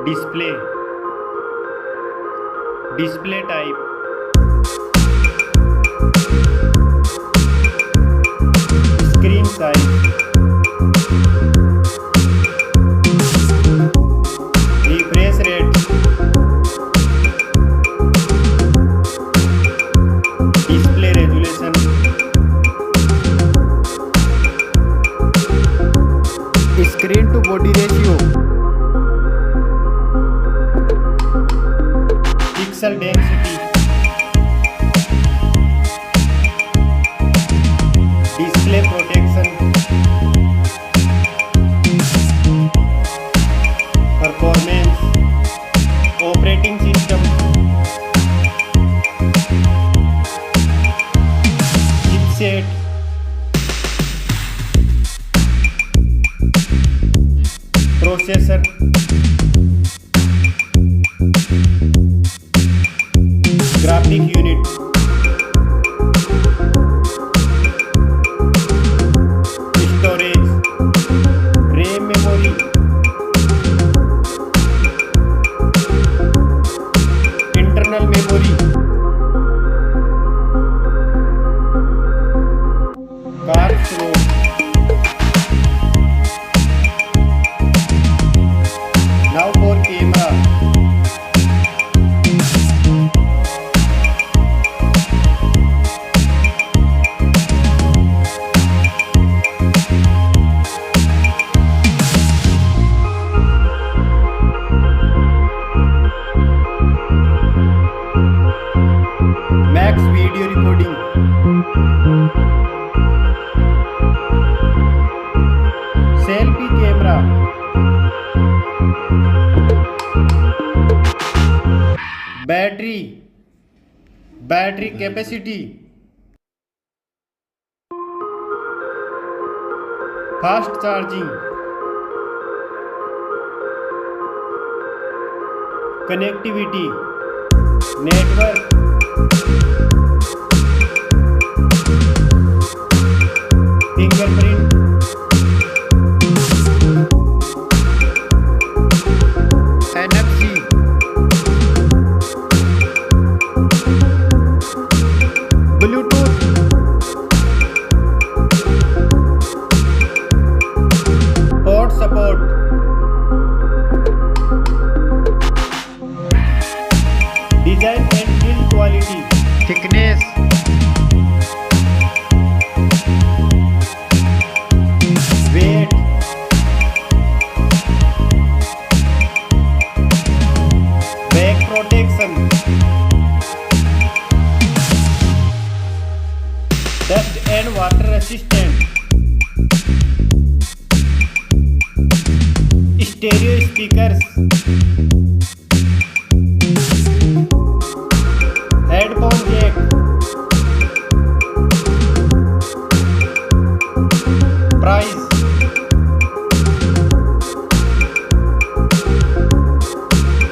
display, display type, screen size, refresh rate, display resolution, screen to body ratio, pixel density, display protection, performance, operating system, chipset, processor, graphic unit, storage, RAM memory, internal memory, card slot, now for camera, max video recording, selfie camera, battery capacity, fast charging, connectivity, network, fingerprint, NFC, Bluetooth, port support, design and build quality, thickness, weight, back protection, dust and water resistant, stereo speakers, headphone jack, price,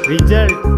result,